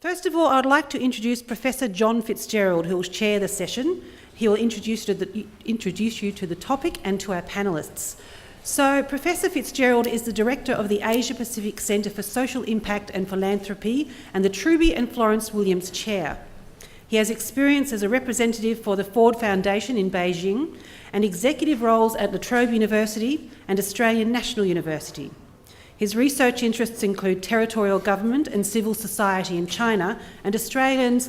First of all, I'd like to introduce Professor John Fitzgerald, who will chair the session. He will introduce you to the topic and to our panellists. So, Professor Fitzgerald is the Director of the Asia Pacific Centre for Social Impact and Philanthropy and the Truby and Florence Williams Chair. He has experience as a representative for the Ford Foundation in Beijing and executive roles at La Trobe University and Australian National University. His research interests include territorial government and civil society in China and Australians'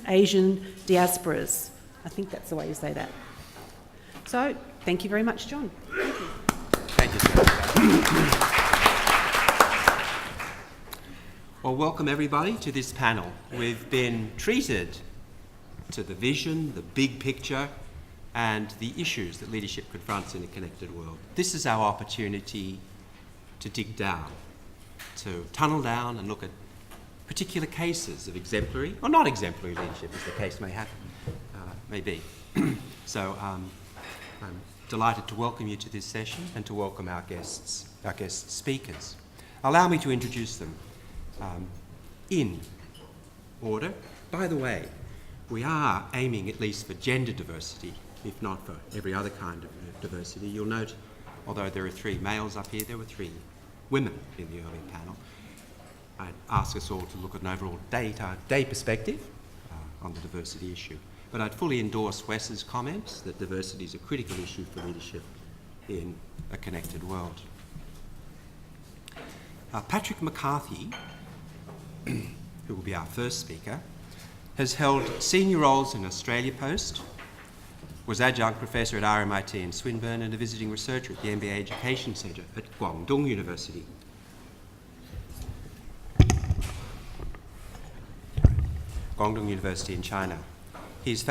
Asian diasporas. I think that's the way you say that. So, thank you very much, John. Thank you, sir. Well, welcome everybody to this panel. We've been treated to the vision, the big picture, and the issues that leadership confronts in a connected world. This is our opportunity to dig down, to tunnel down and look at particular cases of exemplary, or not exemplary leadership, as the case may be. So I'm delighted to welcome you to this session and to welcome our guest speakers. Allow me to introduce them in order. By the way, we are aiming at least for gender diversity, if not for every other kind of diversity. You'll note, although there are 3 males up here, there were 3 women in the earlier panel. I'd ask us all to look at an overall day perspective on the diversity issue. But I'd fully endorse Wes's comments that diversity is a critical issue for leadership in a connected world. Patrick McCarthy, who will be our first speaker, has held senior roles in Australia Post, was adjunct professor at RMIT in Swinburne and a visiting researcher at the MBA Education Centre at Guangdong University. Guangdong University in China. He's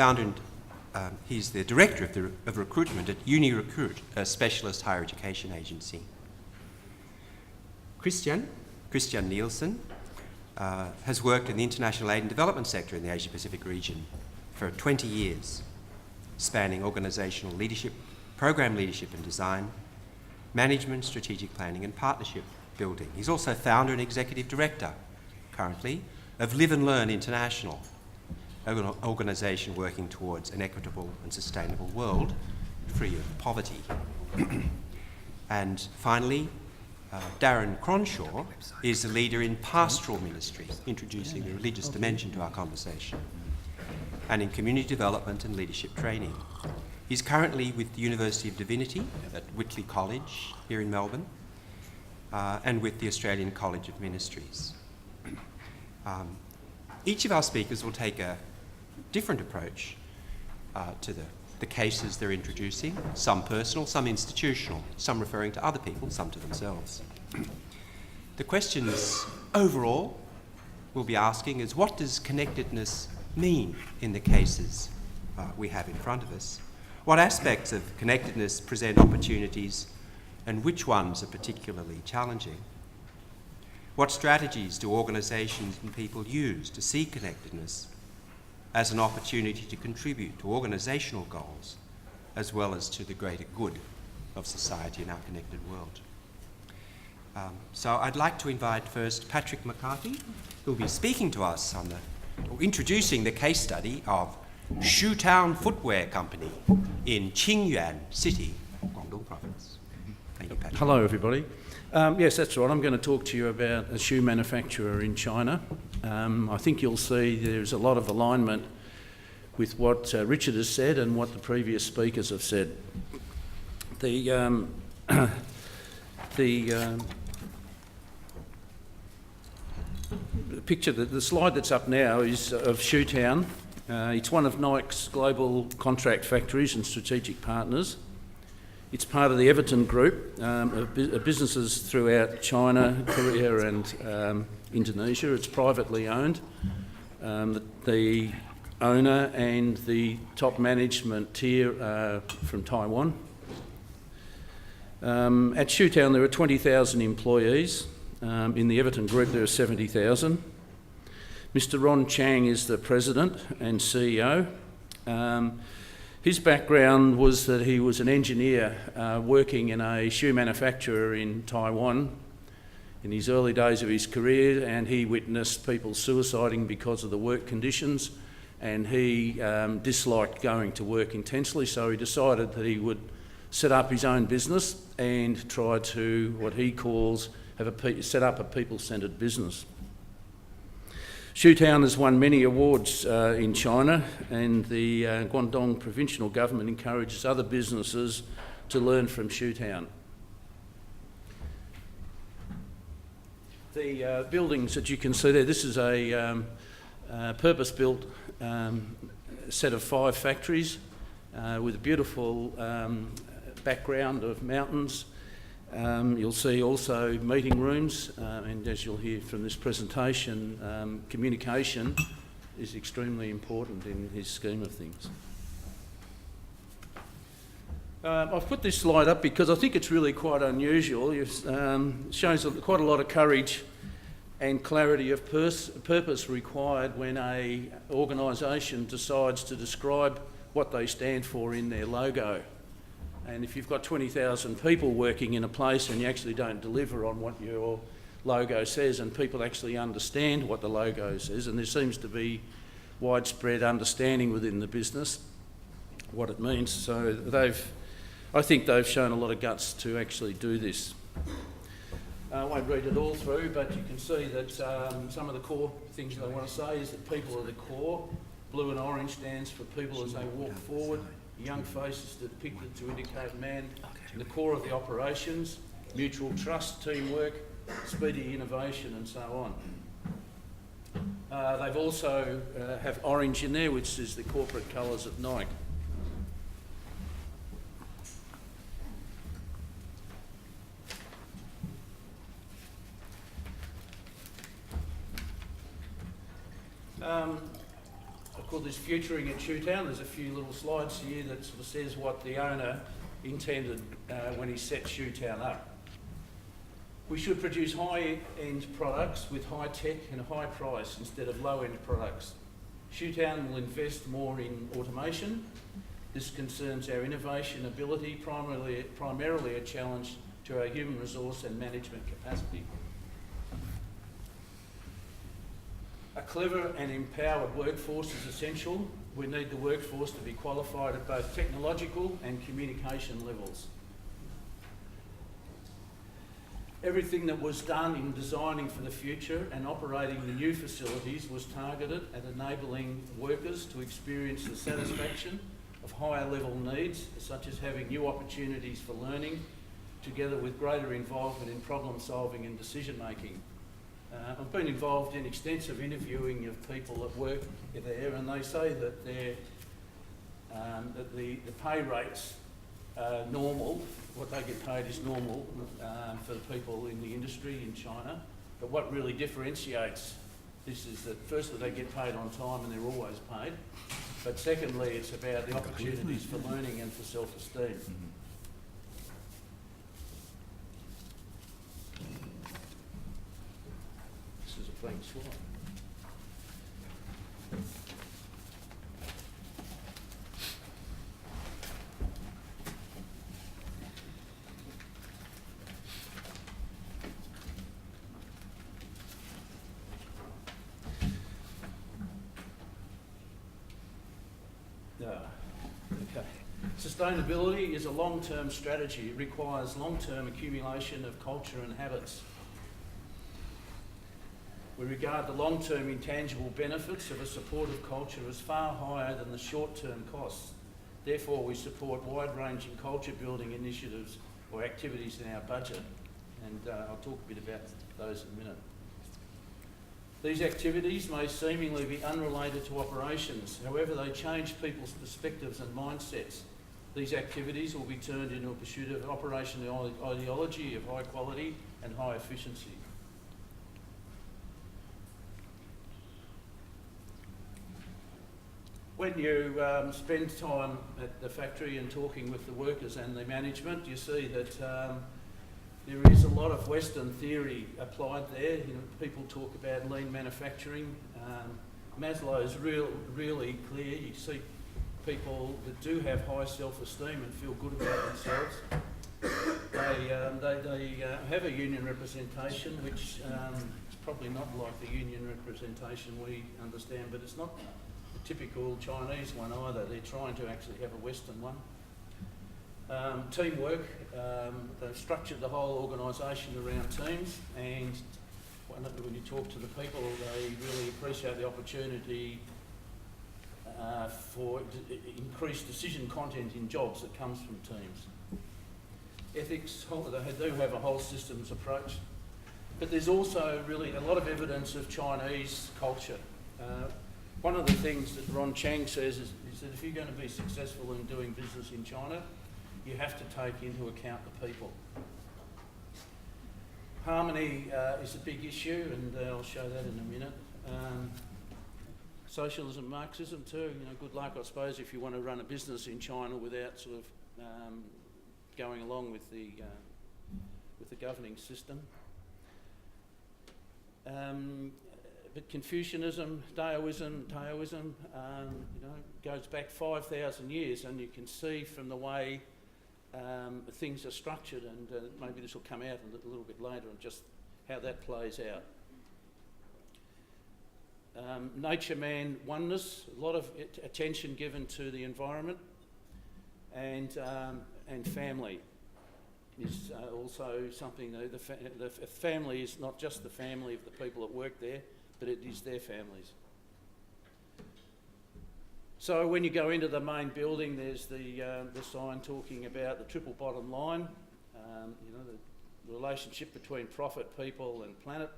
he's the director of recruitment at UniRecruit, a specialist higher education agency. Christian Nielsen has worked in the international aid and development sector in the Asia Pacific region for 20 years, spanning organisational leadership, program leadership and design, management, strategic planning and partnership building. He's also founder and executive director, currently, of Live and Learn International, an organisation working towards an equitable and sustainable world free of poverty. And finally, Darren Cronshaw is the leader in pastoral ministry, introducing the religious dimension to our conversation, and in community development and leadership training. He's currently with the University of Divinity at Whitley College here in Melbourne, and with the Australian College of Ministries. Each of our speakers will take a different approach to the cases they're introducing, some personal, some institutional, some referring to other people, some to themselves. The questions overall we'll be asking is, what does connectedness mean in the cases we have in front of us? What aspects of connectedness present opportunities and which ones are particularly challenging? What strategies do organisations and people use to see connectedness as an opportunity to contribute to organisational goals as well as to the greater good of society in our connected world? So I'd like to invite first Patrick McCarthy, who will be speaking to us on introducing the case study of Shoetown Footwear Company in Qingyuan City, Guangdong Province. Thank you, Patrick. Hello, everybody. Yes, that's right. I'm going to talk to you about a shoe manufacturer in China. I think you'll see there's a lot of alignment with what Richard has said and what the previous speakers have said. The picture, the slide that's up now is of Shoetown. It's one of Nike's global contract factories and strategic partners. It's part of the Everton Group of businesses throughout China, Korea and Indonesia. It's privately owned. The owner and the top management tier are from Taiwan. At Shoetown there are 20,000 employees. In the Everton Group there are 70,000. Mr. Ron Chang is the president and CEO. His background was that he was an engineer working in a shoe manufacturer in Taiwan in his early days of his career, and he witnessed people suiciding because of the work conditions, and he disliked going to work intensely, so he decided that he would set up his own business and try to, what he calls, set up a people-centred business. Shoetown has won many awards in China, and the Guangdong provincial government encourages other businesses to learn from Shoetown. The buildings that you can see there, this is a purpose-built set of 5 factories with a beautiful background of mountains. You'll see also meeting rooms, and as you'll hear from this presentation, communication is extremely important in his scheme of things. I've put this slide up because I think it's really quite unusual. It shows quite a lot of courage and clarity of purpose required when an organisation decides to describe what they stand for in their logo. And if you've got 20,000 people working in a place and you actually don't deliver on what your logo says, and people actually understand what the logo says, and there seems to be widespread understanding within the business what it means. So I think they've shown a lot of guts to actually do this. I won't read it all through, but you can see that some of the core things that I want to say is that people are the core. Blue and orange stands for people as they walk forward. Young faces depicted to indicate man in the core of the operations, mutual trust, teamwork, speedy innovation, and so on. They've also have orange in there, which is the corporate colours of Nike. I've called this Futuring at Shoetown. There's a few little slides here that sort of says what the owner intended when he set Shoetown up. We should produce high-end products with high tech and high price instead of low-end products. Shoetown will invest more in automation. This concerns our innovation ability, primarily a challenge to our human resource and management capacity. A clever and empowered workforce is essential. We need the workforce to be qualified at both technological and communication levels. Everything that was done in designing for the future and operating the new facilities was targeted at enabling workers to experience the satisfaction of higher level needs, such as having new opportunities for learning, together with greater involvement in problem solving and decision making. I've been involved in extensive interviewing of people that work there, and they say that that the pay rates are normal. What they get paid is normal for the people in the industry in China. But what really differentiates this is that firstly they get paid on time and they're always paid. But secondly, it's about the opportunities for learning and for self-esteem. Blank slide. Okay. Sustainability is a long-term strategy. It requires long-term accumulation of culture and habits. We regard the long-term intangible benefits of a supportive culture as far higher than the short-term costs. Therefore, we support wide-ranging culture-building initiatives or activities in our budget, and I'll talk a bit about those in a minute. These activities may seemingly be unrelated to operations. However, they change people's perspectives and mindsets. These activities will be turned into a pursuit of operational ideology of high quality and high efficiency. When you spend time at the factory and talking with the workers and the management, you see that there is a lot of Western theory applied there. You know, people talk about lean manufacturing. Maslow's really clear. You see people that do have high self-esteem and feel good about themselves. They have a union representation, which is probably not like the union representation we understand, but it's not the typical Chinese one either. They're trying to actually have a Western one. Teamwork, they've structured the whole organisation around teams, and when you talk to the people, they really appreciate the opportunity for increased decision content in jobs that comes from teams. Ethics, they do have a whole systems approach, but there's also really a lot of evidence of Chinese culture. One of the things that Ron Chang says is that if you're going to be successful in doing business in China, you have to take into account the people. Harmony is a big issue, and I'll show that in a minute. Socialism, Marxism too. Good luck, I suppose, if you want to run a business in China without sort of going along with the governing system. But Confucianism, Taoism, goes back 5,000 years, and you can see from the way things are structured, and maybe this will come out a little bit later, and just how that plays out. Nature, man, oneness, a lot of attention given to the environment, and family is also something. The family is not just the family of the people that work there, but it is their families. So when you go into the main building, there's the sign talking about the triple bottom line, the relationship between profit, people and planet.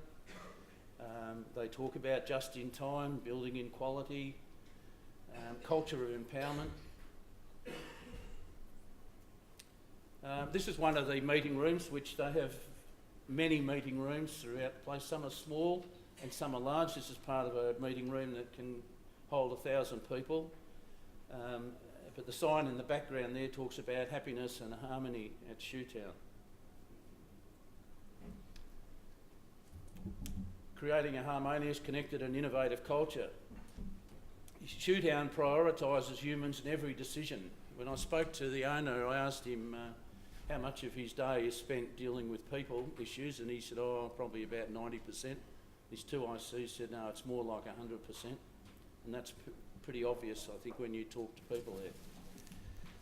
They talk about just in time, building in quality, culture of empowerment. This is one of the meeting rooms, which they have many meeting rooms throughout the place. Some are small and some are large. This is part of a meeting room that can hold 1,000 people. But the sign in the background there talks about happiness and harmony at Shoetown. Creating a harmonious, connected and innovative culture. Shoetown prioritises humans in every decision. When I spoke to the owner, I asked him how much of his day is spent dealing with people issues, and he said, probably about 90%. His two ICs said, no, it's more like 100%. And that's pretty obvious, I think, when you talk to people there.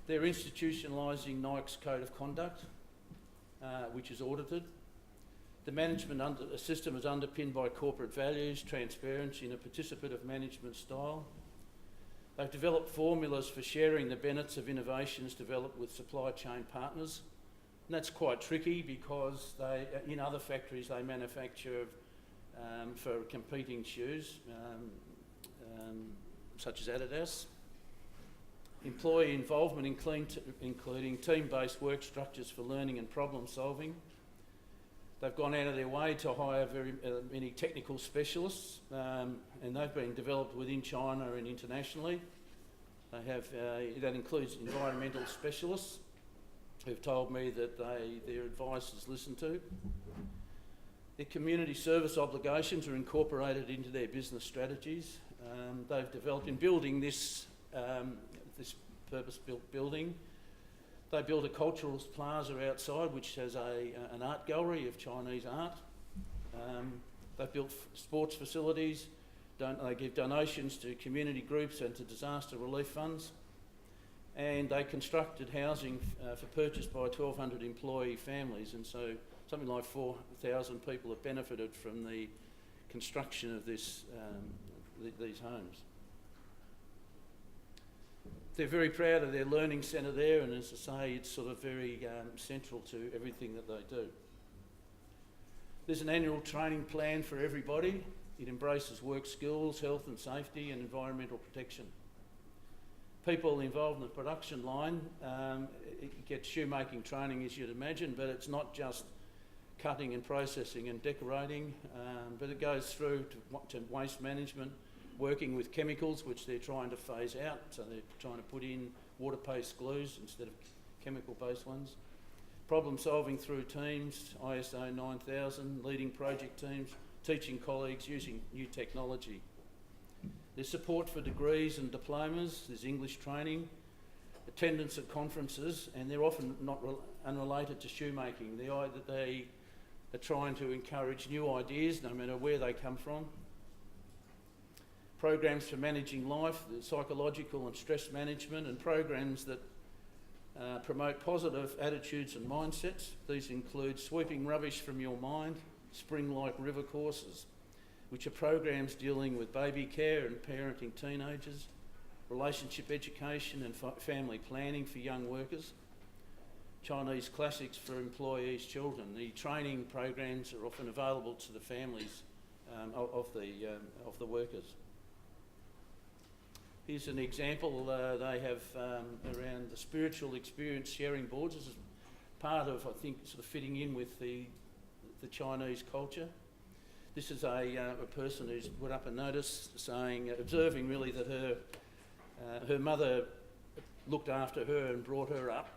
They're institutionalising Nike's Code of Conduct, which is audited. The management system is underpinned by corporate values, transparency and a participative management style. They've developed formulas for sharing the benefits of innovations developed with supply chain partners. And that's quite tricky because in other factories they manufacture for competing shoes, such as Adidas. Employee involvement including team-based work structures for learning and problem solving. They've gone out of their way to hire very many technical specialists, and they've been developed within China and internationally. They have that includes environmental specialists who've told me that their advice is listened to. Their community service obligations are incorporated into their business strategies. They've developed in building this purpose-built building. They built a cultural plaza outside which has an art gallery of Chinese art. They've built sports facilities. They give donations to community groups and to disaster relief funds. And they constructed housing for purchase by 1,200 employee families, and so something like 4,000 people have benefited from the construction of these homes. They're very proud of their learning centre there, and as I say, it's sort of very central to everything that they do. There's an annual training plan for everybody. It embraces work skills, health and safety and environmental protection. People involved in the production line get shoemaking training, as you'd imagine, but it's not just cutting and processing and decorating, but it goes through to waste management, working with chemicals, which they're trying to phase out, so they're trying to put in water-based glues instead of chemical-based ones. Problem solving through teams, ISO 9000, leading project teams, teaching colleagues, using new technology. There's support for degrees and diplomas, there's English training, attendance at conferences, and they're often not unrelated to shoemaking. They are trying to encourage new ideas, no matter where they come from. Programs for managing life, the psychological and stress management, and programs that promote positive attitudes and mindsets. These include Sweeping Rubbish from Your Mind, Spring-like River courses, which are programs dealing with baby care and parenting teenagers, relationship education and family planning for young workers, Chinese classics for employees' children. The training programs are often available to the families of the workers. Here's an example. They have around the spiritual experience sharing boards. This is part of, I think, sort of fitting in with the Chinese culture. This is a person who's put up a notice saying, observing really that her mother looked after her and brought her up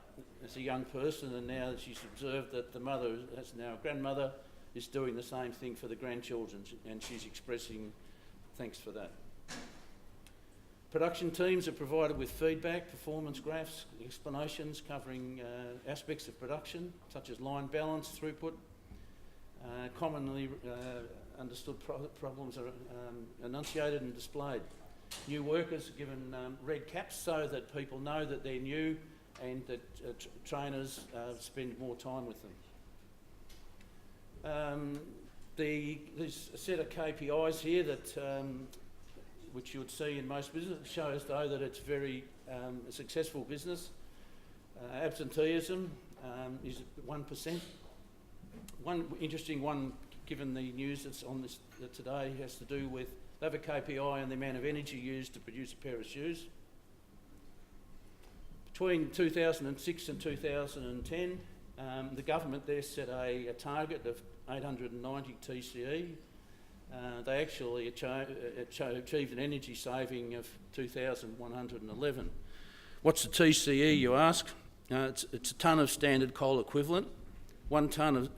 as a young person, and now she's observed that the mother, as now a grandmother, is doing the same thing for the grandchildren, and she's expressing thanks for that. Production teams are provided with feedback, performance graphs, explanations covering aspects of production, such as line balance, throughput. Commonly understood problems are enunciated and displayed. New workers are given red caps so that people know that they're new and that trainers spend more time with them. There's a set of KPIs here that which you would see in most businesses. It shows though that it's very a successful business. Absenteeism is 1%. One interesting one, given the news that's on this today, has to do with they have a KPI on the amount of energy used to produce a pair of shoes. Between 2006 and 2010, the government there set a target of 890 TCE. They actually achieved an energy saving of 2,111. What's the TCE, you ask? It's a tonne of standard coal equivalent. 1 tonne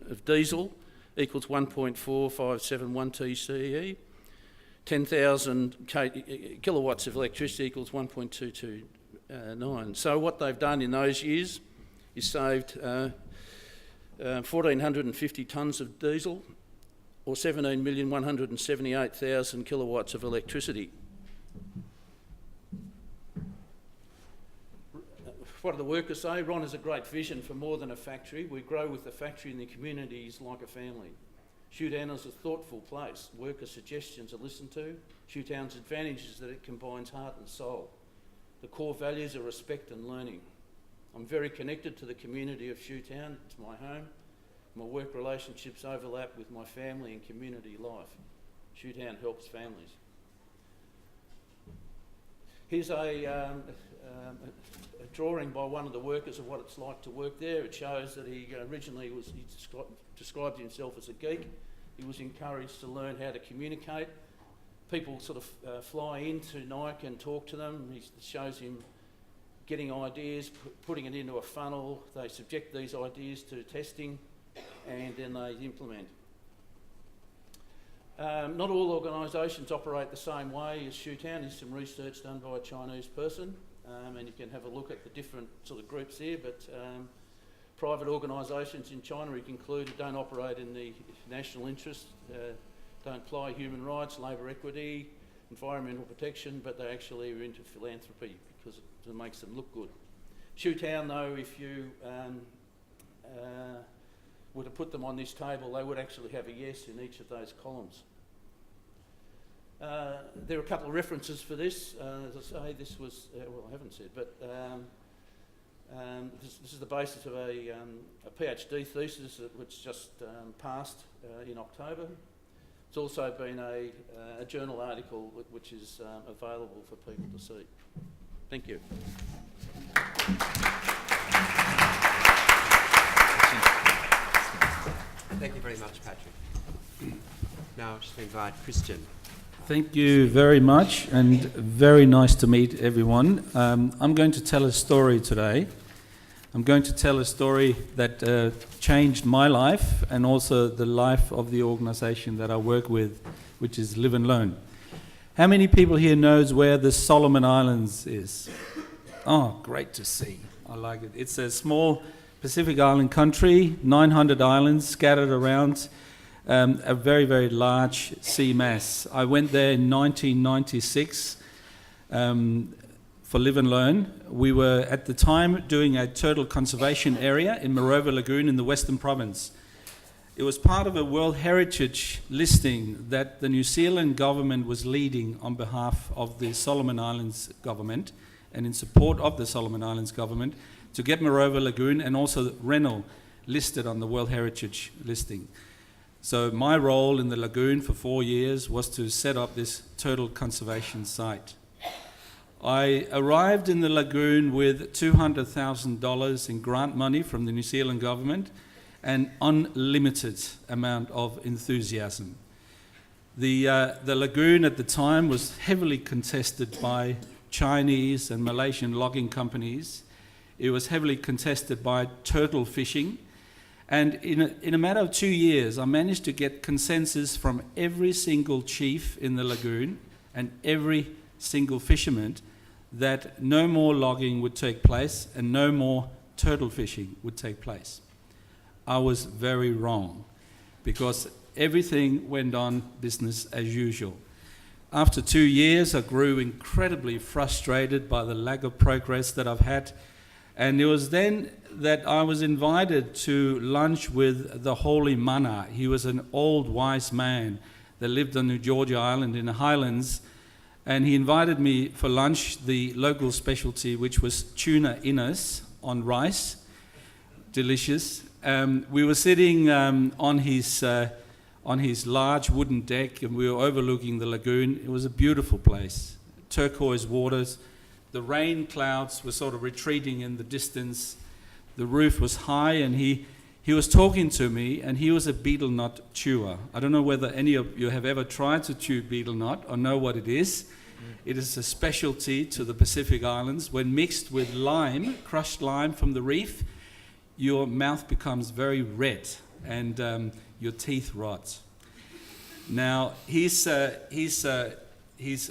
of diesel equals 1.4571 TCE. 10,000 kilowatts of electricity equals 1.229. So what they've done in those years is saved 1,450 tonnes of diesel, or 17,178,000 kilowatts of electricity. What do the workers say? Ron has a great vision for more than a factory. We grow with the factory and the communities like a family. Shoetown is a thoughtful place. Worker suggestions are listened to. Shoetown's advantage is that it combines heart and soul. The core values are respect and learning. I'm very connected to the community of Shoetown. It's my home. My work relationships overlap with my family and community life. Shoetown helps families. Here's a drawing by one of the workers of what it's like to work there. It shows that he originally described himself as a geek. He was encouraged to learn how to communicate. People sort of fly into Nike and talk to them. It shows him getting ideas, putting it into a funnel. They subject these ideas to testing, and then they implement. Not all organisations operate the same way as Shoetown. There's some research done by a Chinese person, and you can have a look at the different sort of groups here, but private organisations in China included don't operate in the national interest, don't apply human rights, labour equity, environmental protection, but they actually are into philanthropy because it makes them look good. Shoetown, though, if you were to put them on this table, they would actually have a yes in each of those columns. There are a couple of references for this. As I say, this was, well, I haven't said, but this is the basis of a PhD thesis which just passed in October. It's also been a journal article which is available for people to see. Thank you. Thank you very much, Patrick. Now I'll just invite Christian. Thank you very much, and very nice to meet everyone. I'm going to tell a story today. I'm going to tell a story that changed my life and also the life of the organisation that I work with, which is Live and Learn. How many people here knows where the Solomon Islands is? Oh, great to see. I like it. It's a small Pacific island country, 900 islands scattered around a very, very large sea mass. I went there in 1996 for Live and Learn. We were at the time doing a turtle conservation area in Morova Lagoon in the Western Province. It was part of a World Heritage listing that the New Zealand government was leading on behalf of the Solomon Islands government and in support of the Solomon Islands government to get Morova Lagoon and also Rennell listed on the World Heritage listing. So my role in the lagoon for 4 years was to set up this turtle conservation site. I arrived in the lagoon with $200,000 in grant money from the New Zealand government and unlimited amount of enthusiasm. The lagoon at the time was heavily contested by Chinese and Malaysian logging companies. It was heavily contested by turtle fishing. And in a matter of 2 years, I managed to get consensus from every single chief in the lagoon and every single fisherman that no more logging would take place and no more turtle fishing would take place. I was very wrong because everything went on business as usual. After 2 years, I grew incredibly frustrated by the lack of progress that I've had. And it was then that I was invited to lunch with the Holy Mana. He was an old wise man that lived on New Georgia Island in the Highlands. And he invited me for lunch, the local specialty, which was tuna innes on rice. Delicious. We were sitting on his large wooden deck, and we were overlooking the lagoon. It was a beautiful place. Turquoise waters. The rain clouds were sort of retreating in the distance. The roof was high, and he was talking to me, and he was a betel nut chewer. I don't know whether any of you have ever tried to chew betel nut or know what it is. It is a specialty to the Pacific Islands. When mixed with lime, crushed lime from the reef, your mouth becomes very red and your teeth rot. Now, his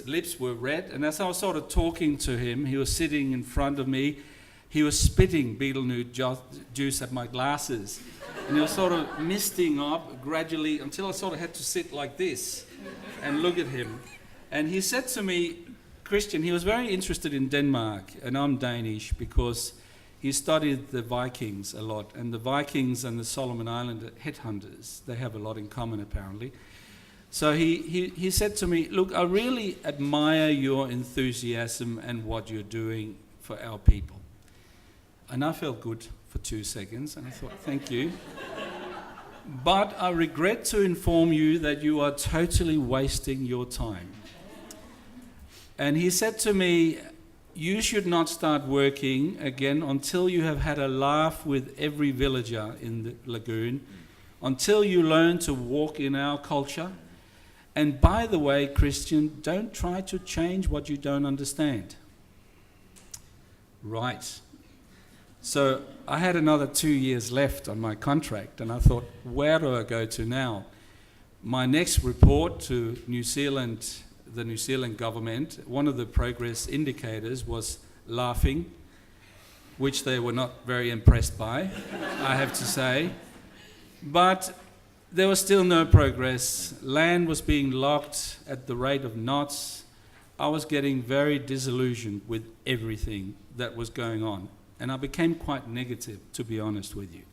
lips were red, and as I was sort of talking to him, he was sitting in front of me. He was spitting betel nut juice at my glasses, and he was sort of misting up gradually until I sort of had to sit like this and look at him. And he said to me, Christian, he was very interested in Denmark, and I'm Danish because he studied the Vikings a lot, and the Vikings and the Solomon Island headhunters, they have a lot in common apparently. So he said to me, look, I really admire your enthusiasm and what you're doing for our people. And I felt good for 2 seconds, and I thought, thank you. But I regret to inform you that you are totally wasting your time. And he said to me, you should not start working again until you have had a laugh with every villager in the lagoon, until you learn to walk in our culture. And by the way, Christian, don't try to change what you don't understand. Right. So I had another 2 years left on my contract, and I thought, where do I go to now? My next report to New Zealand, the New Zealand government, one of the progress indicators was laughing, which they were not very impressed by, I have to say. But there was still no progress. Land was being locked at the rate of knots. I was getting very disillusioned with everything that was going on. And I became quite negative, to be honest with you.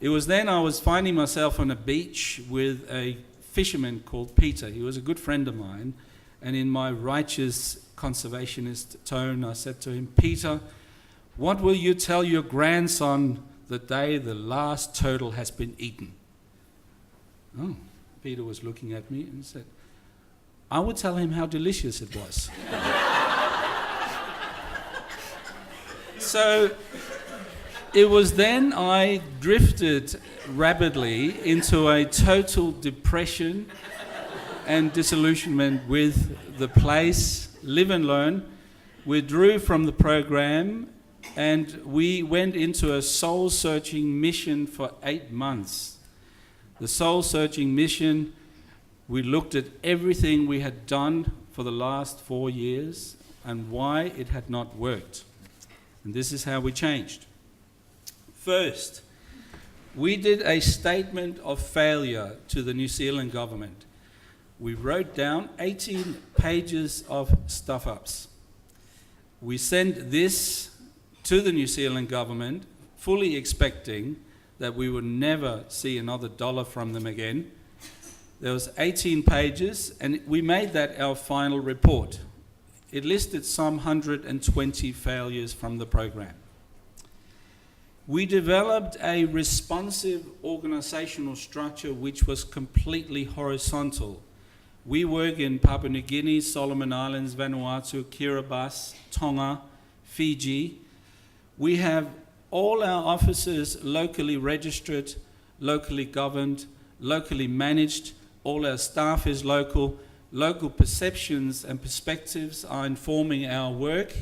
It was then I was finding myself on a beach with a fisherman called Peter. He was a good friend of mine. And in my righteous conservationist tone, I said to him, Peter, what will you tell your grandson the day the last turtle has been eaten? Oh, Peter was looking at me and said, I would tell him how delicious it was. So it was then I drifted rapidly into a total depression and disillusionment with the place. Live and Learn withdrew from the program, and we went into a soul-searching mission for 8 months. The soul-searching mission, we looked at everything we had done for the last 4 years, and why it had not worked. And this is how we changed. First, we did a statement of failure to the New Zealand government. We wrote down 18 pages of stuff-ups. We sent this to the New Zealand government, fully expecting that we would never see another dollar from them again. There was 18 pages, and we made that our final report. It listed some 120 failures from the program. We developed a responsive organisational structure which was completely horizontal. We work in Papua New Guinea, Solomon Islands, Vanuatu, Kiribati, Tonga, Fiji. We have all our officers locally registered, locally governed, locally managed. All our staff is local. Local perceptions and perspectives are informing our work.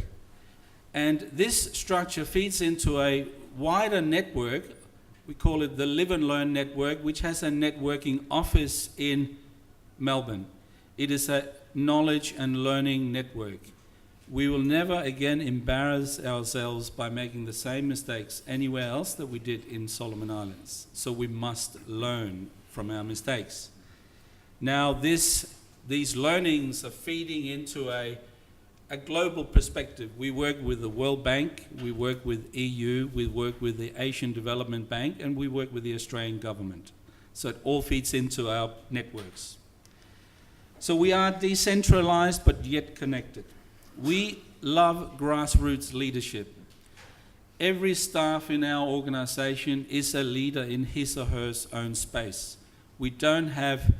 And this structure feeds into a wider network. We call it the Live and Learn Network, which has a networking office in Melbourne. It is a knowledge and learning network. We will never again embarrass ourselves by making the same mistakes anywhere else that we did in Solomon Islands. So we must learn from our mistakes. Now these learnings are feeding into a global perspective. We work with the World Bank, we work with EU, we work with the Asian Development Bank, and we work with the Australian government. So it all feeds into our networks. So we are decentralised but yet connected. We love grassroots leadership. Every staff in our organisation is a leader in his or her own space. We don't have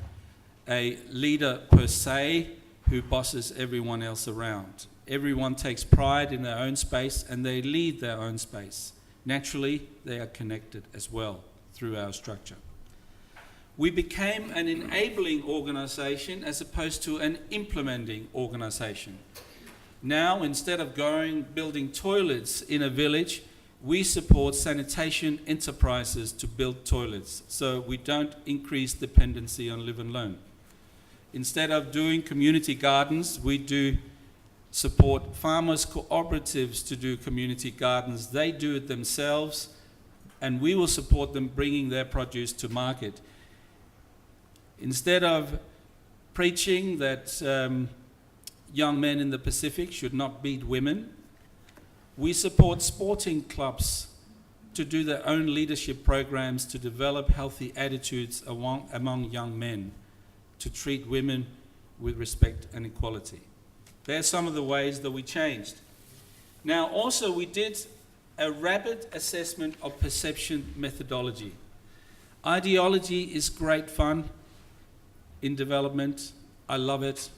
a leader per se who bosses everyone else around. Everyone takes pride in their own space and they lead their own space. Naturally, they are connected as well through our structure. We became an enabling organisation as opposed to an implementing organisation. Now, instead of building toilets in a village, we support sanitation enterprises to build toilets, so we don't increase dependency on Live and Learn. Instead of doing community gardens, we do support farmers' cooperatives to do community gardens. They do it themselves, and we will support them bringing their produce to market. Instead of preaching that young men in the Pacific should not beat women, we support sporting clubs to do their own leadership programs to develop healthy attitudes among young men, to treat women with respect and equality. There are some of the ways that we changed. Now, also we did a rapid assessment of perception methodology. Ideology is great fun in development. I love it.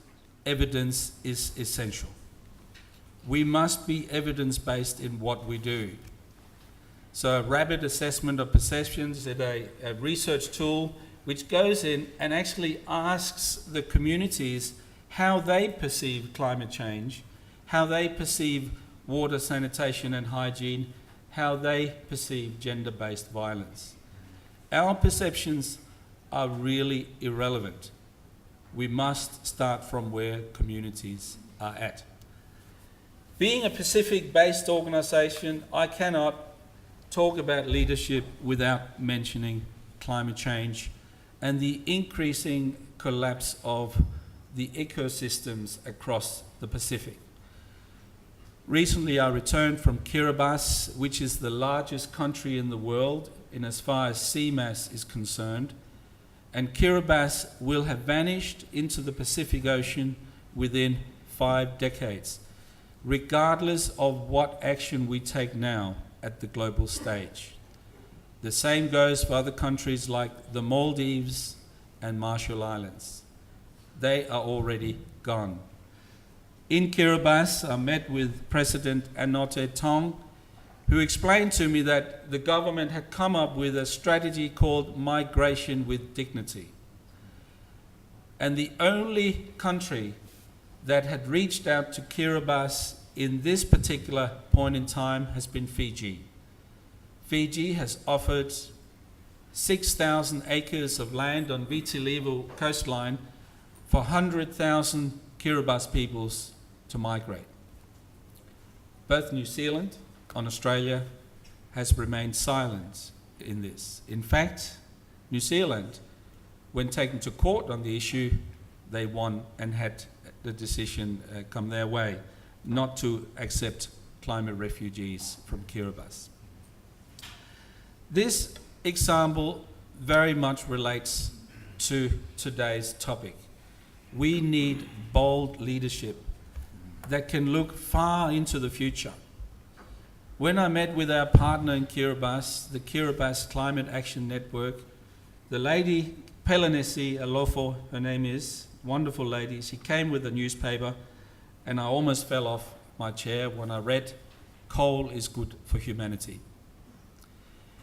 Evidence is essential. We must be evidence-based in what we do. So a rapid assessment of perceptions is a research tool which goes in and actually asks the communities how they perceive climate change, how they perceive water, sanitation and hygiene, how they perceive gender-based violence. Our perceptions are really irrelevant. We must start from where communities are at. Being a Pacific-based organisation, I cannot talk about leadership without mentioning climate change and the increasing collapse of the ecosystems across the Pacific. Recently I returned from Kiribati, which is the largest country in the world in as far as sea mass is concerned, and Kiribati will have vanished into the Pacific Ocean within 5 decades, regardless of what action we take now at the global stage. The same goes for other countries like the Maldives and Marshall Islands. They are already gone. In Kiribati, I met with President Anote Tong, who explained to me that the government had come up with a strategy called Migration with Dignity. And the only country that had reached out to Kiribati in this particular point in time has been Fiji. Fiji has offered 6,000 acres of land on Viti Levu coastline for 100,000 Kiribati peoples to migrate. both New Zealand and Australia has remained silent in this. In fact, New Zealand, when taken to court on the issue, they won and had the decision come their way not to accept climate refugees from Kiribati. This example very much relates to today's topic. We need bold leadership that can look far into the future. When I met with our partner in Kiribati, the Kiribati Climate Action Network, the lady, Pelenesi Alofo, her name is, wonderful lady, she came with a newspaper and I almost fell off my chair when I read, "Coal is good for humanity."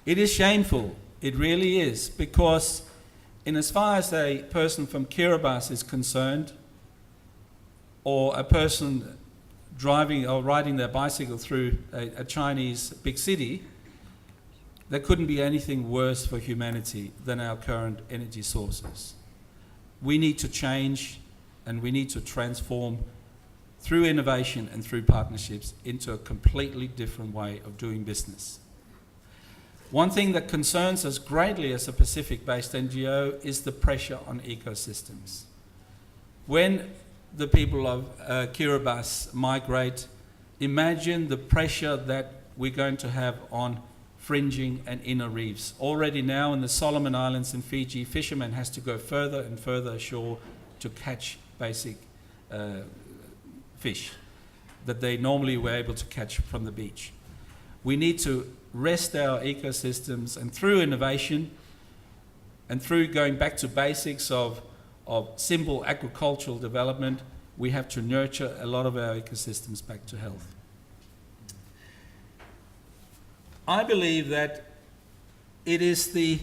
It is shameful, it really is, because in as far as a person from Kiribati is concerned, or a person driving or riding their bicycle through a Chinese big city, there couldn't be anything worse for humanity than our current energy sources. We need to change and we need to transform through innovation and through partnerships into a completely different way of doing business. One thing that concerns us greatly as a Pacific-based NGO is the pressure on ecosystems. When the people of Kiribati migrate, imagine the pressure that we're going to have on fringing and inner reefs. Already now in the Solomon Islands and Fiji, fishermen has to go further and further ashore to catch basic fish that they normally were able to catch from the beach. We need to rest our ecosystems, and through innovation and through going back to basics of simple agricultural development, we have to nurture a lot of our ecosystems back to health. I believe that it is the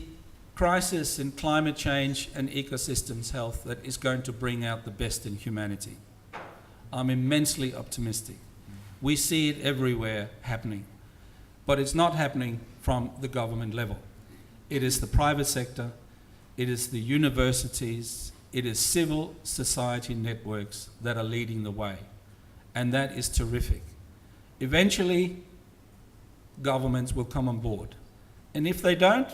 crisis in climate change and ecosystems health that is going to bring out the best in humanity. I'm immensely optimistic. We see it everywhere happening, but it's not happening from the government level. It is the private sector, it is the universities, it is civil society networks that are leading the way, and that is terrific. Eventually, governments will come on board, and if they don't,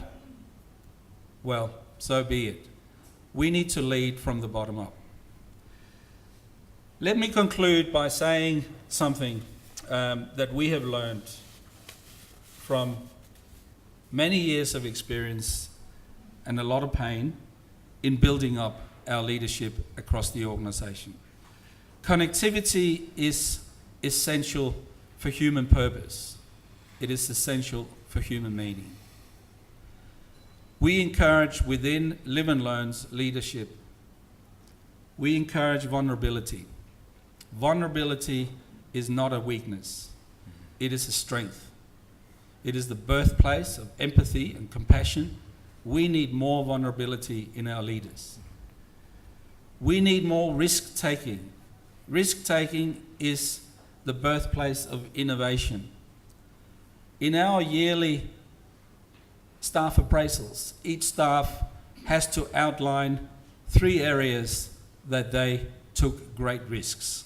well, so be it. We need to lead from the bottom up. Let me conclude by saying something that we have learned from many years of experience and a lot of pain in building up our leadership across the organisation. Connectivity is essential for human purpose. It is essential for human meaning. We encourage within Live and Learn's leadership, we encourage vulnerability. Vulnerability is not a weakness, it is a strength. It is the birthplace of empathy and compassion. We need more vulnerability in our leaders. We need more risk-taking. Risk-taking is the birthplace of innovation. In our yearly staff appraisals, each staff has to outline 3 areas that they took great risks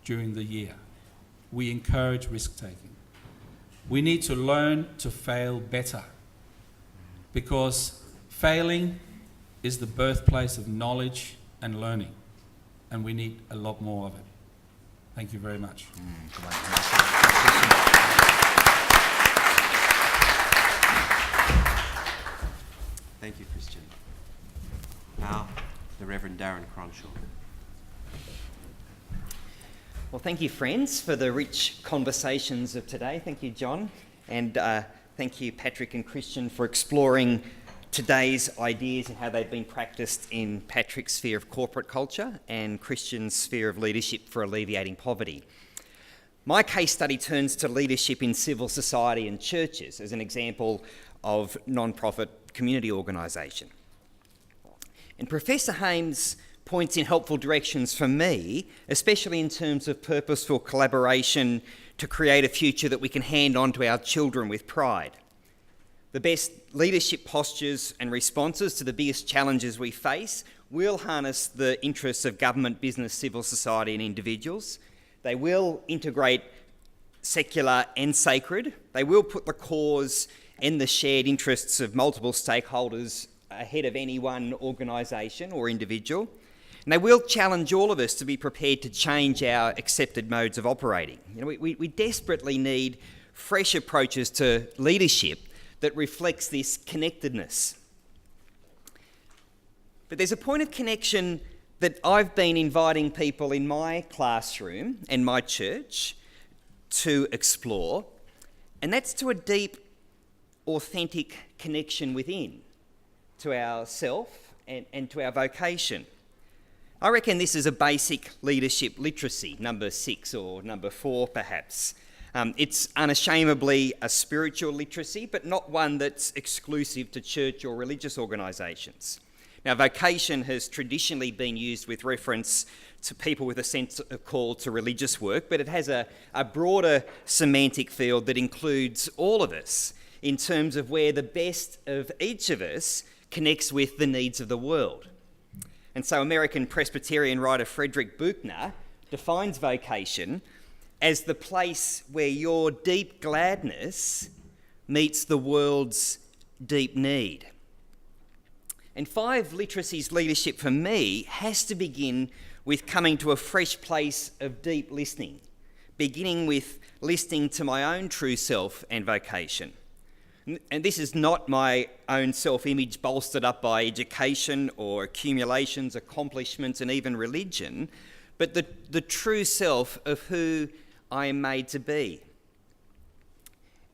during the year. We encourage risk-taking. We need to learn to fail better, because failing is the birthplace of knowledge and learning, and we need a lot more of it. Thank you very much. Thank you, Christian. Now, the Reverend Darren Cronshaw. Well, thank you, friends, for the rich conversations of today. Thank you, John. And thank you, Patrick and Christian, for exploring today's ideas and how they've been practiced in Patrick's sphere of corporate culture and Christian's sphere of leadership for alleviating poverty. My case study turns to leadership in civil society and churches as an example of non-profit community organisation. And Professor Hames points in helpful directions for me, especially in terms of purposeful collaboration to create a future that we can hand on to our children with pride. The best leadership postures and responses to the biggest challenges we face will harness the interests of government, business, civil society and individuals. They will integrate secular and sacred. They will put the cause and the shared interests of multiple stakeholders ahead of any one organisation or individual. And they will challenge all of us to be prepared to change our accepted modes of operating. You know, we desperately need fresh approaches to leadership that reflects this connectedness. But there's a point of connection that I've been inviting people in my classroom and my church to explore, and that's to a deep, authentic connection within, to ourself and to our vocation. I reckon this is a basic leadership literacy, number 6 or number 4 perhaps. It's unashamedly a spiritual literacy, but not one that's exclusive to church or religious organisations. Now, vocation has traditionally been used with reference to people with a sense of call to religious work, but it has a broader semantic field that includes all of us in terms of where the best of each of us connects with the needs of the world. And so American Presbyterian writer Frederick Buechner defines vocation as the place where your deep gladness meets the world's deep need. And 5 Literacy's leadership for me has to begin with coming to a fresh place of deep listening, beginning with listening to my own true self and vocation. And this is not my own self-image bolstered up by education or accumulations, accomplishments, and even religion, but the true self of who I am made to be.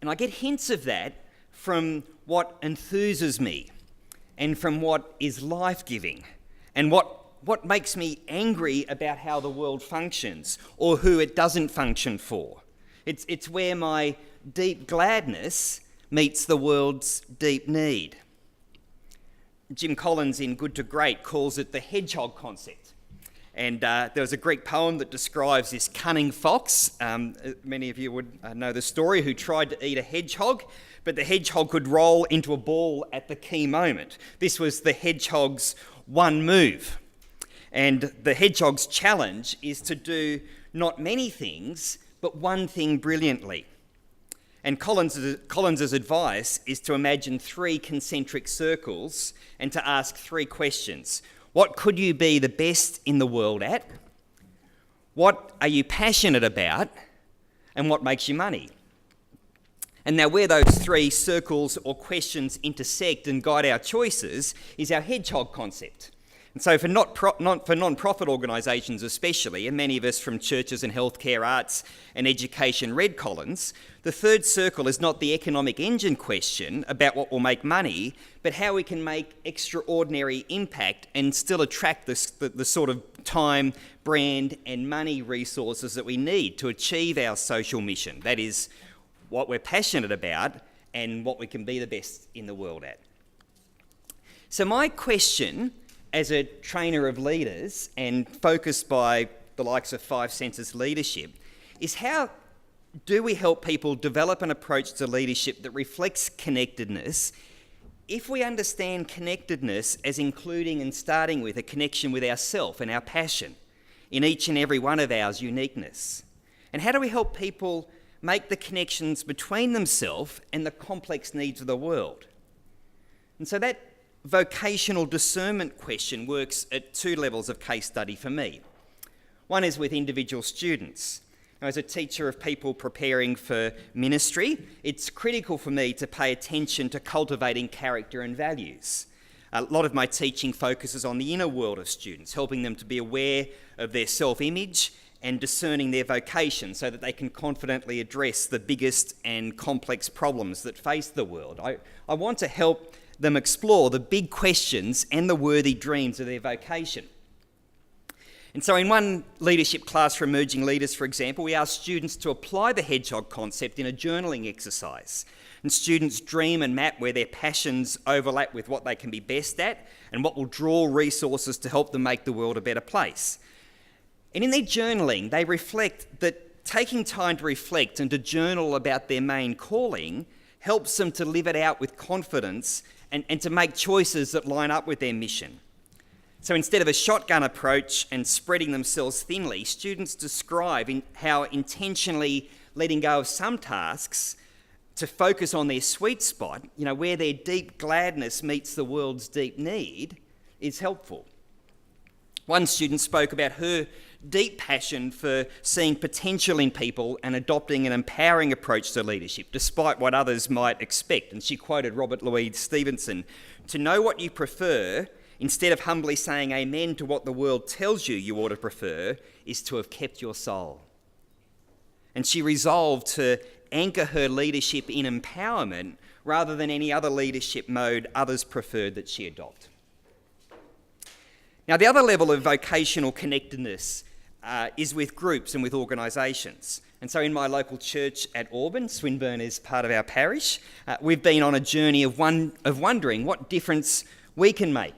And I get hints of that from what enthuses me and from what is life-giving and what makes me angry about how the world functions or who it doesn't function for. It's where my deep gladness meets the world's deep need. Jim Collins in Good to Great calls it the hedgehog concept. And there was a Greek poem that describes this cunning fox, many of you would know the story, who tried to eat a hedgehog, but the hedgehog could roll into a ball at the key moment. This was the hedgehog's one move. And the hedgehog's challenge is to do not many things, but one thing brilliantly. And Collins's advice is to imagine 3 concentric circles and to ask 3 questions. What could you be the best in the world at? What are you passionate about? And what makes you money? And now where those 3 circles or questions intersect and guide our choices is our hedgehog concept. And so for non-profit organisations especially, and many of us from churches and healthcare, arts and education read Collins, the 3rd circle is not the economic engine question about what will make money, but how we can make extraordinary impact and still attract the sort of time, brand and money resources that we need to achieve our social mission. That is what we're passionate about and what we can be the best in the world at. So my question as a trainer of leaders and focused by the likes of 5 Senses leadership is how do we help people develop an approach to leadership that reflects connectedness if we understand connectedness as including and starting with a connection with ourself and our passion in each and every one of our uniqueness? And how do we help people make the connections between themselves and the complex needs of the world? And so that vocational discernment question works at 2 levels of case study for me. One is with individual students. Now, as a teacher of people preparing for ministry, it's critical for me to pay attention to cultivating character and values. A lot of my teaching focuses on the inner world of students, helping them to be aware of their self-image and discerning their vocation so that they can confidently address the biggest and complex problems that face the world. I want to help them explore the big questions and the worthy dreams of their vocation. And so in one leadership class for emerging leaders, for example, we asked students to apply the hedgehog concept in a journaling exercise. And students dream and map where their passions overlap with what they can be best at and what will draw resources to help them make the world a better place. And in their journaling, they reflect that taking time to reflect and to journal about their main calling helps them to live it out with confidence and to make choices that line up with their mission. So instead of a shotgun approach and spreading themselves thinly, students describe how intentionally letting go of some tasks to focus on their sweet spot, where their deep gladness meets the world's deep need, is helpful. One student spoke about her deep passion for seeing potential in people and adopting an empowering approach to leadership, despite what others might expect. And she quoted Robert Louis Stevenson, "To know what you prefer, instead of humbly saying amen to what the world tells you ought to prefer, is to have kept your soul." And she resolved to anchor her leadership in empowerment rather than any other leadership mode others preferred that she adopt. Now, the other level of vocational connectedness is with groups and with organisations. And so in my local church at Auburn, Swinburne is part of our parish, we've been on a journey of wondering what difference we can make.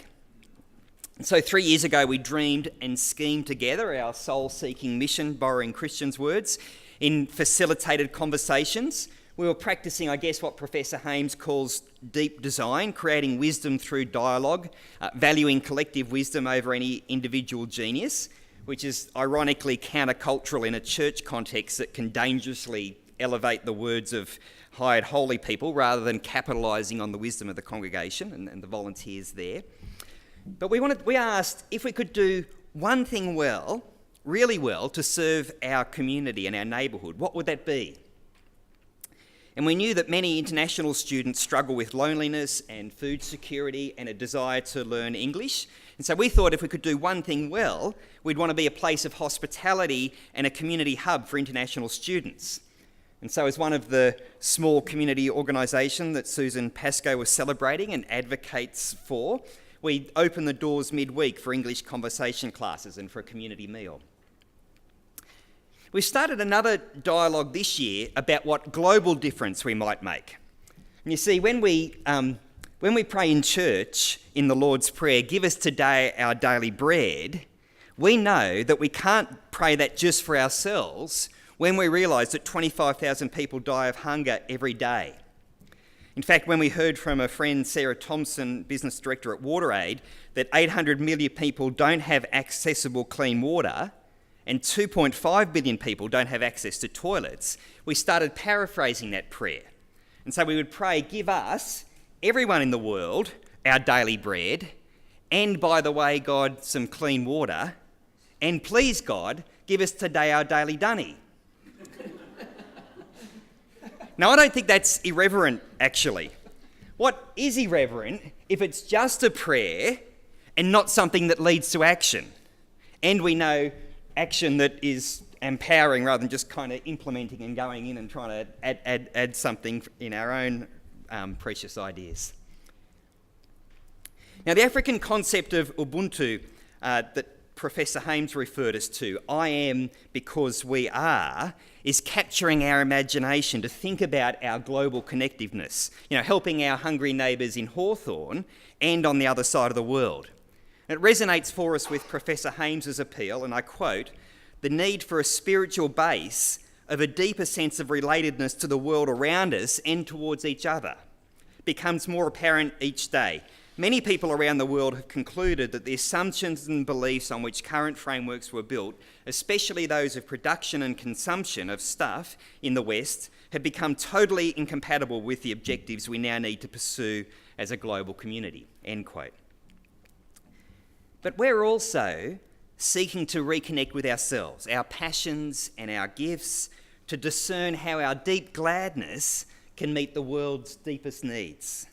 And so 3 years ago, we dreamed and schemed together our soul-seeking mission, borrowing Christian's words, in facilitated conversations. We were practicing, I guess, what Professor Hames calls deep design, creating wisdom through dialogue, valuing collective wisdom over any individual genius, which is ironically countercultural in a church context that can dangerously elevate the words of hired holy people rather than capitalising on the wisdom of the congregation and the volunteers there. But we asked if we could do one thing well, really well, to serve our community and our neighbourhood, what would that be? And we knew that many international students struggle with loneliness and food security and a desire to learn English. And so we thought if we could do one thing well, we'd want to be a place of hospitality and a community hub for international students. And so as one of the small community organisation that Susan Pascoe was celebrating and advocates for, we opened the doors midweek for English conversation classes and for a community meal. We started another dialogue this year about what global difference we might make. And you see, when we pray in church in the Lord's Prayer, "Give us today our daily bread," we know that we can't pray that just for ourselves when we realise that 25,000 people die of hunger every day. In fact, when we heard from a friend, Sarah Thompson, business director at WaterAid, that 800 million people don't have accessible clean water, and 2.5 billion people don't have access to toilets, we started paraphrasing that prayer. And so we would pray, "Give us, everyone in the world, our daily bread, and by the way, God, some clean water, and please, God, give us today our daily dunny." Now, I don't think that's irreverent, actually. What is irreverent if it's just a prayer and not something that leads to action? And we know action that is empowering rather than just kind of implementing and going in and trying to add something in our own precious ideas. Now, the African concept of Ubuntu that Professor Hames referred us to, "I am because we are," is capturing our imagination to think about our global connectiveness, helping our hungry neighbours in Hawthorne and on the other side of the world. It resonates for us with Professor Hames's appeal, and I quote, "The need for a spiritual base of a deeper sense of relatedness to the world around us and towards each other becomes more apparent each day. Many people around the world have concluded that the assumptions and beliefs on which current frameworks were built, especially those of production and consumption of stuff in the West, have become totally incompatible with the objectives we now need to pursue as a global community," end quote. But we're also seeking to reconnect with ourselves, our passions and our gifts, to discern how our deep gladness can meet the world's deepest needs.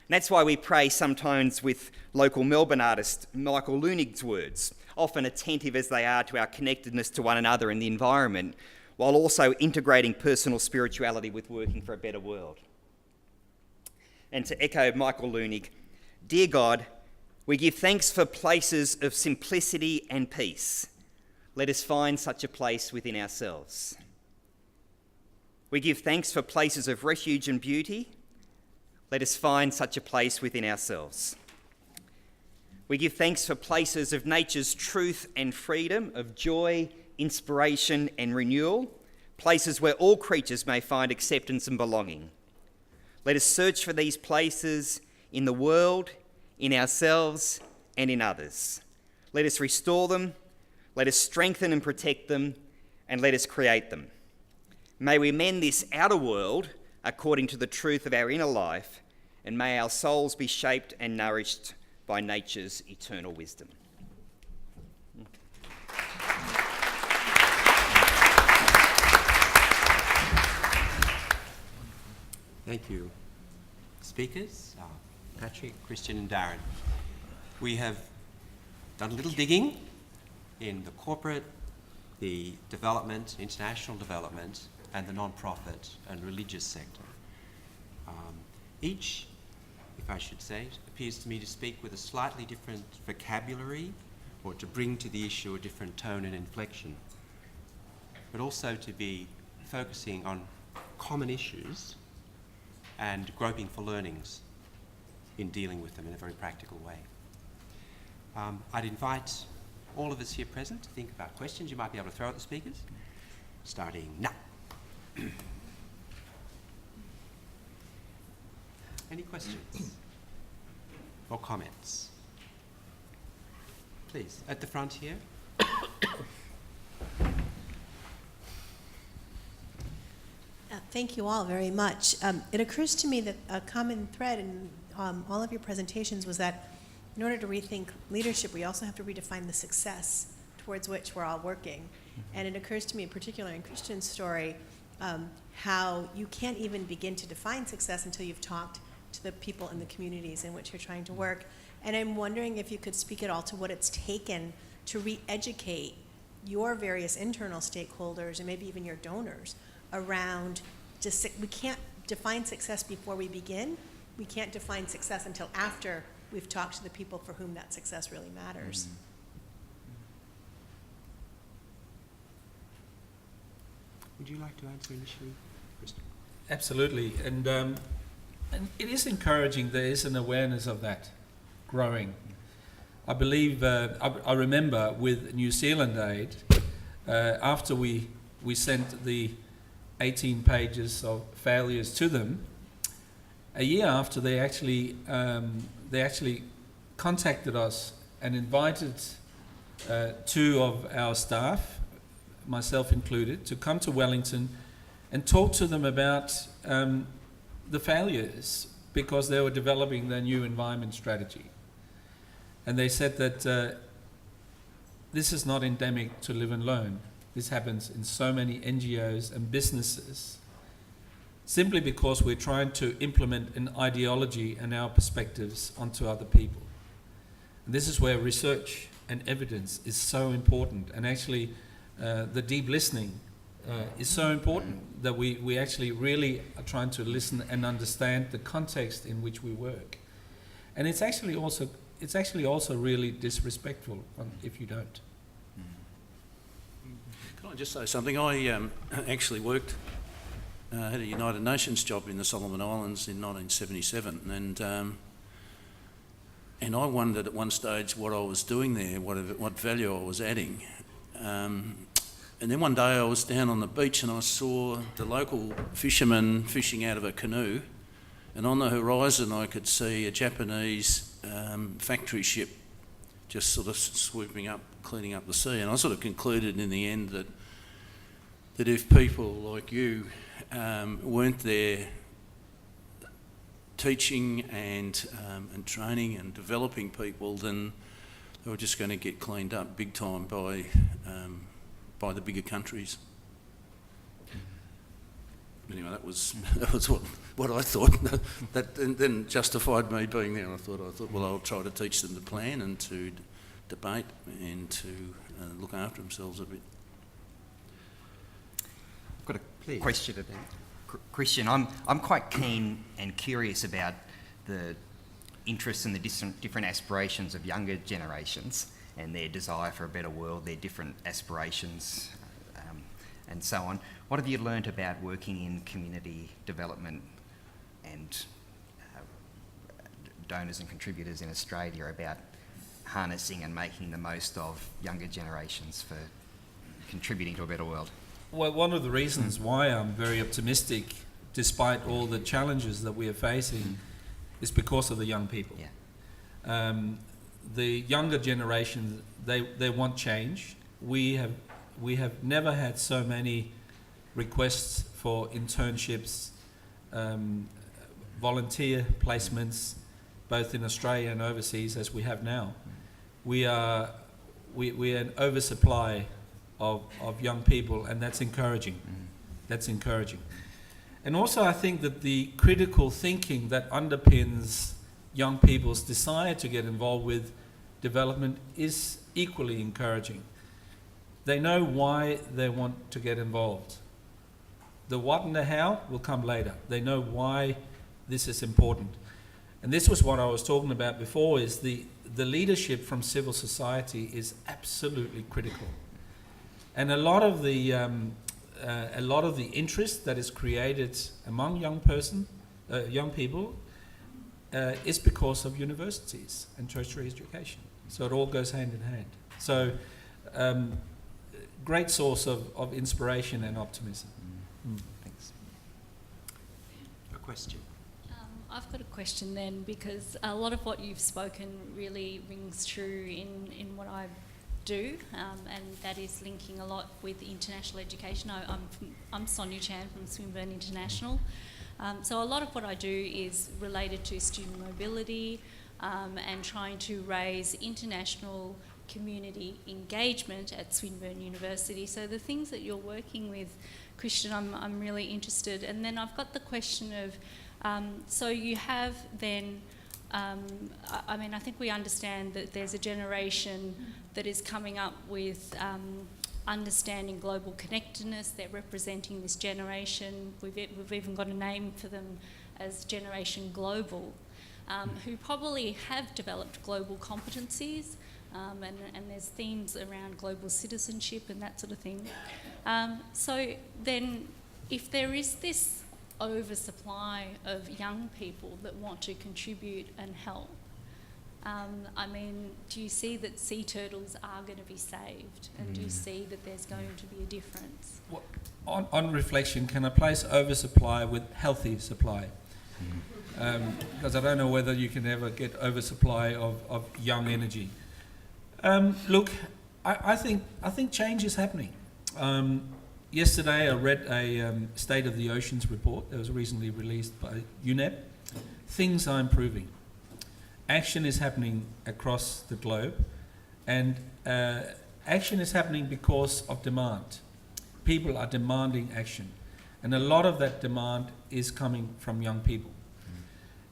And that's why we pray sometimes with local Melbourne artist Michael Lunig's words, often attentive as they are to our connectedness to one another and the environment, while also integrating personal spirituality with working for a better world. And to echo Michael Lunig, "Dear God, we give thanks for places of simplicity and peace. Let us find such a place within ourselves. We give thanks for places of refuge and beauty. Let us find such a place within ourselves. We give thanks for places of nature's truth and freedom, of joy, inspiration and renewal, places where all creatures may find acceptance and belonging. Let us search for these places in the world, in ourselves and in others. Let us restore them, let us strengthen and protect them, and let us create them. May we mend this outer world according to the truth of our inner life, and may our souls be shaped and nourished by nature's eternal wisdom. Thank you. Speakers, Patrick, Christian and Darren. We have done a little digging in the corporate, the development, international development, and the non-profit and religious sector. Each, if I should say, appears to me to speak with a slightly different vocabulary, or to bring to the issue a different tone and inflection, but also to be focusing on common issues and groping for learnings in dealing with them in a very practical way. I'd invite all of us here present to think about questions you might be able to throw at the speakers, starting now. Any questions or comments? Please, at the front here. Thank you all very much. It occurs to me that a common thread in all of your presentations was that in order to rethink leadership, we also have to redefine the success towards which we're all working. And it occurs to me, in particular in Christian's story, how you can't even begin to define success until you've talked to the people in the communities in which you're trying to work. And I'm wondering if you could speak at all to what it's taken to re-educate your various internal stakeholders and maybe even your donors around just, we can't define success before we begin. We can't define success until after we've talked to the people for whom that success really matters. Would you like to answer initially, Kristen? Absolutely, and it is encouraging. There is an awareness of that growing. I believe, I remember with New Zealand Aid, after we sent the 18 pages of failures to them, a year after they actually contacted us and invited 2 of our staff, myself included, to come to Wellington and talk to them about the failures, because they were developing their new environment strategy. And they said that this is not endemic to Live and Learn. This happens in so many NGOs and businesses, simply because we're trying to implement an ideology and our perspectives onto other people. And this is where research and evidence is so important, and actually the deep listening is so important, that we actually really are trying to listen and understand the context in which we work. And it's actually also really disrespectful if you don't. Can I just say something? I actually worked, had a United Nations job in the Solomon Islands in 1977, and I wondered at one stage what I was doing there, what value I was adding. And then one day I was down on the beach and I saw the local fishermen fishing out of a canoe, and on the horizon I could see a Japanese factory ship just sort of swooping up, cleaning up the sea. And I sort of concluded in the end that if people like you weren't there teaching and training and developing people, then they were just going to get cleaned up big time by the bigger countries. Anyway, that was what I thought. That then justified me being there. I thought, well, I'll try to teach them to plan and to debate and to look after themselves a bit. I've got a question about Christian, I'm quite keen and curious about the interests and the different aspirations of younger generations and their desire for a better world, their different aspirations, and so on. What have you learnt about working in community development and donors and contributors in Australia about harnessing and making the most of younger generations for contributing to a better world? Well, one of the reasons why I'm very optimistic, despite all the challenges that we are facing, is because of the young people. Yeah. The younger generation, they want change. We have never had so many requests for internships, volunteer placements, both in Australia and overseas, as we have now. We're an oversupply of young people, and that's encouraging. That's encouraging. And also I think that the critical thinking that underpins young people's desire to get involved with development is equally encouraging. They know why they want to get involved. The what and the how will come later. They know why this is important. And this was what I was talking about before, is the leadership from civil society is absolutely critical. And a lot of the interest that is created among young people is because of universities and tertiary education. So it all goes hand in hand. So great source of inspiration and optimism. Thanks. A question. I've got a question then, because a lot of what you've spoken really rings true in what I do, and that is linking a lot with international education. I'm Sonia Chan from Swinburne International. So a lot of what I do is related to student mobility and trying to raise international community engagement at Swinburne University. So the things that you're working with, Christian, I'm really interested. And then I've got the question of, so you have then, I mean, I think we understand that there's a generation that is coming up with understanding global connectedness. They're representing this generation. We've even got a name for them as Generation Global, who probably have developed global competencies, and there's themes around global citizenship and that sort of thing. So then, if there is this oversupply of young people that want to contribute and help, I mean, do you see that sea turtles are going to be saved? And do you see that there's going to be a difference? Well, on reflection, can I place oversupply with healthy supply? Because I don't know whether you can ever get oversupply of young energy. Look, I think change is happening. Yesterday I read a State of the Oceans report that was recently released by UNEP. Things are improving. Action is happening across the globe, and action is happening because of demand. People are demanding action, and a lot of that demand is coming from young people.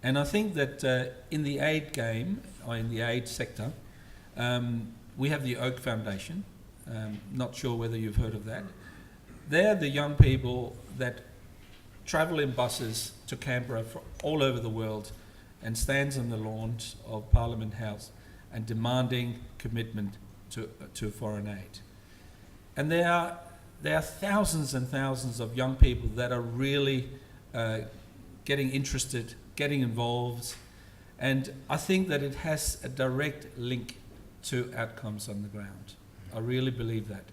And I think that in the aid game, or in the aid sector, we have the Oak Foundation. Not sure whether you've heard of that. They're the young people that travel in buses to Canberra from all over the world and stands on the lawns of Parliament House and demanding commitment to foreign aid. And there are thousands and thousands of young people that are really getting interested, getting involved, and I think that it has a direct link to outcomes on the ground. I really believe that.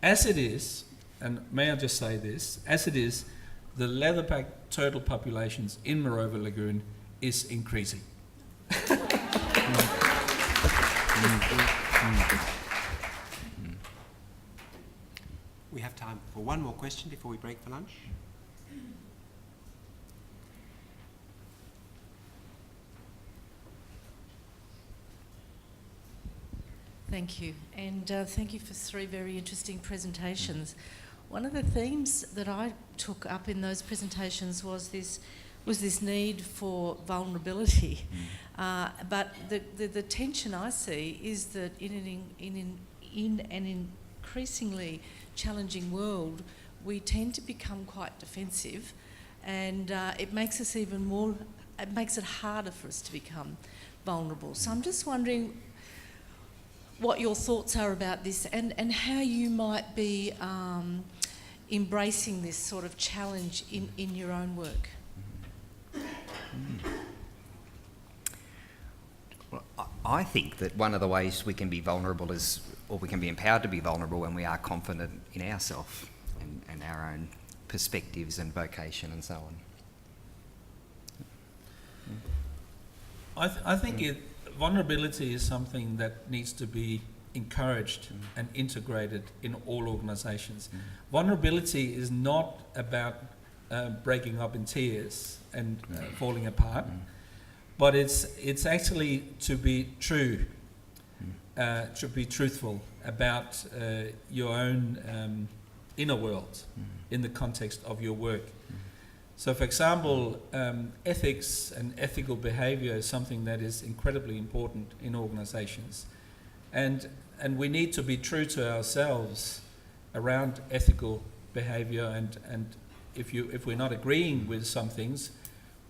As it is, and may I just say this, as it is, the leatherback turtle populations in Morova Lagoon is increasing. We have time for one more question before we break for lunch. Thank you, and thank you for 3 very interesting presentations. One of the themes that I took up in those presentations was this need for vulnerability. But the tension I see is that in an increasingly challenging world, we tend to become quite defensive, and it makes us even more. It makes it harder for us to become vulnerable. So I'm just wondering what your thoughts are about this, and how you might be embracing this sort of challenge in your own work. Well, I think that one of the ways we can be vulnerable is, or we can be empowered to be vulnerable, when we are confident in ourselves and our own perspectives and vocation and so on. I think vulnerability is something that needs to be encouraged and integrated in all organizations. Vulnerability is not about breaking up in tears and falling apart, but it's actually to be true, to be truthful about your own inner world in the context of your work. So, for example, ethics and ethical behavior is something that is incredibly important in organizations. And we need to be true to ourselves around ethical behavior, and if we're not agreeing with some things,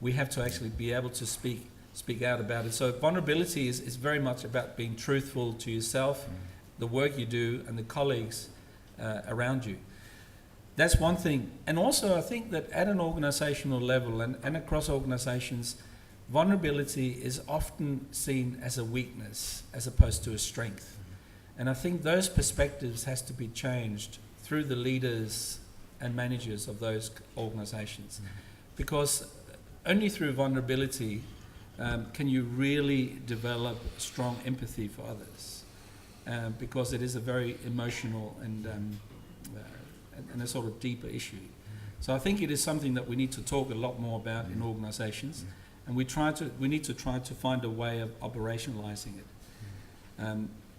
we have to actually be able to speak out about it. So vulnerability is very much about being truthful to yourself, the work you do, and the colleagues around you. That's one thing. And also I think that at an organizational level and across organizations, vulnerability is often seen as a weakness as opposed to a strength. And I think those perspectives has to be changed through the leaders and managers of those organizations. Because only through vulnerability can you really develop strong empathy for others. Because it is a very emotional and a sort of deeper issue. So I think it is something that we need to talk a lot more about in organizations, and we need to try to find a way of operationalizing it.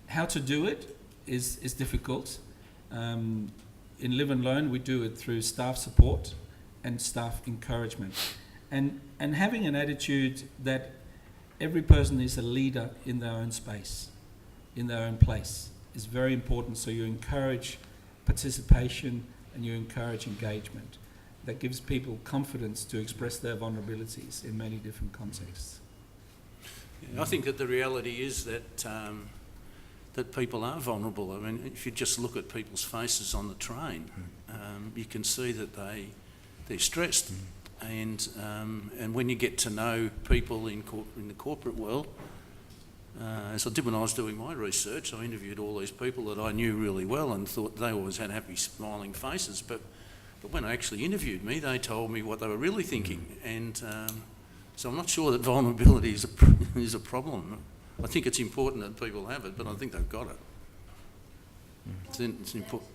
How to do it is difficult. In Live and Learn, we do it through staff support and staff encouragement, and having an attitude that every person is a leader in their own space, in their own place, is very important. So you encourage participation and you encourage engagement. That gives people confidence to express their vulnerabilities in many different contexts. Yeah, I think that the reality is that that people are vulnerable. I mean, if you just look at people's faces on the train, you can see that they're stressed. And when you get to know people in the corporate world, as I did when I was doing my research, I interviewed all these people that I knew really well and thought they always had happy, smiling faces. But when they actually interviewed me, they told me what they were really thinking. And so I'm not sure that vulnerability is a problem. I think it's important that people have it, but I think they've got it. It's important.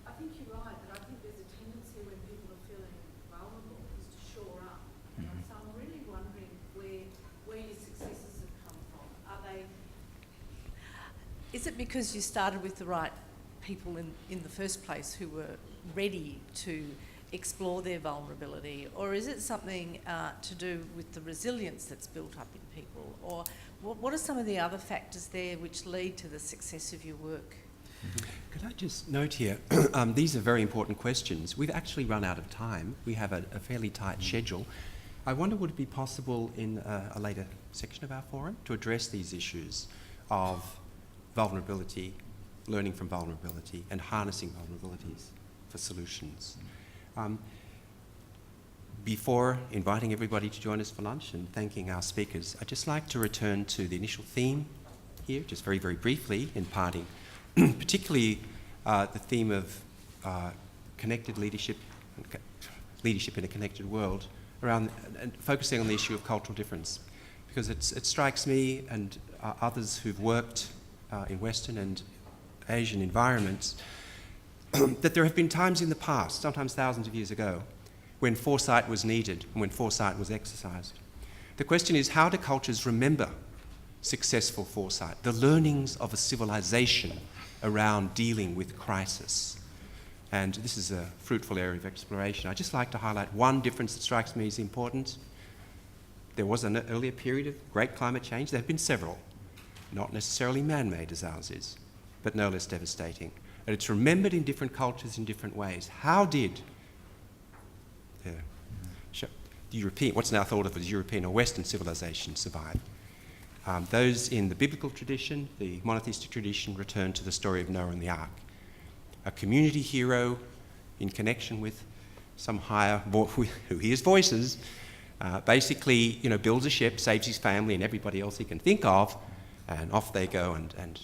I think you're right, but I think there's a tendency when people are feeling vulnerable is to shore up. So I'm really wondering where your successes have come from. Are they? Is it because you started with the right people in the first place who were ready to explore their vulnerability, or is it something to do with the resilience that's built up in people, or what are some of the other factors there which lead to the success of your work? Could I just note here, these are very important questions. We've actually run out of time. We have a fairly tight schedule. I wonder would it be possible in a later section of our forum to address these issues of vulnerability, learning from vulnerability, and harnessing vulnerabilities for solutions. Before inviting everybody to join us for lunch and thanking our speakers, I'd just like to return to the initial theme here, just very, very briefly in parting, particularly the theme of connected leadership, leadership in a connected world, around and focusing on the issue of cultural difference, because it strikes me and others who've worked in Western and Asian environments that there have been times in the past, sometimes thousands of years ago, when foresight was needed and when foresight was exercised. The question is, how do cultures remember successful foresight, the learnings of a civilization around dealing with crisis? And this is a fruitful area of exploration. I'd just like to highlight one difference that strikes me as important. There was an earlier period of great climate change. There have been several, not necessarily man-made as ours is, but no less devastating. And it's remembered in different cultures in different ways. How did the European, what's now thought of as European or Western civilization survive? Those in the biblical tradition, the monotheistic tradition, return to the story of Noah and the Ark. A community hero in connection with some higher, who hears voices, basically, builds a ship, saves his family and everybody else he can think of, and off they go, and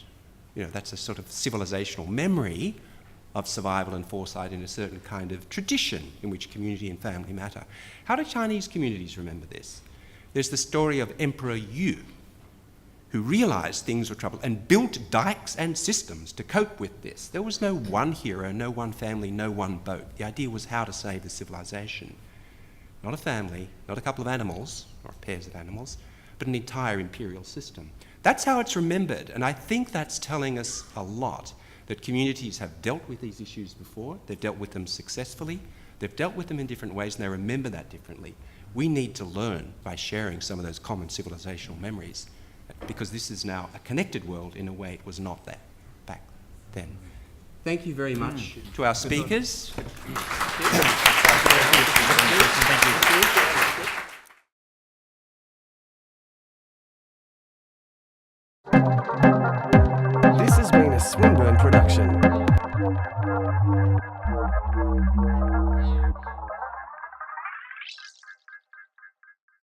that's a sort of civilizational memory of survival and foresight in a certain kind of tradition in which community and family matter. How do Chinese communities remember this? There's the story of Emperor Yu, who realised things were trouble and built dikes and systems to cope with this. There was no one hero, no one family, no one boat. The idea was how to save the civilization. Not a family, not a couple of animals, or pairs of animals, but an entire imperial system. That's how it's remembered, and I think that's telling us a lot, that communities have dealt with these issues before, they've dealt with them successfully, they've dealt with them in different ways, and they remember that differently. We need to learn by sharing some of those common civilizational memories, because this is now a connected world in a way it was not that back then. Thank you very much to our speakers. This has been a Swinburne production.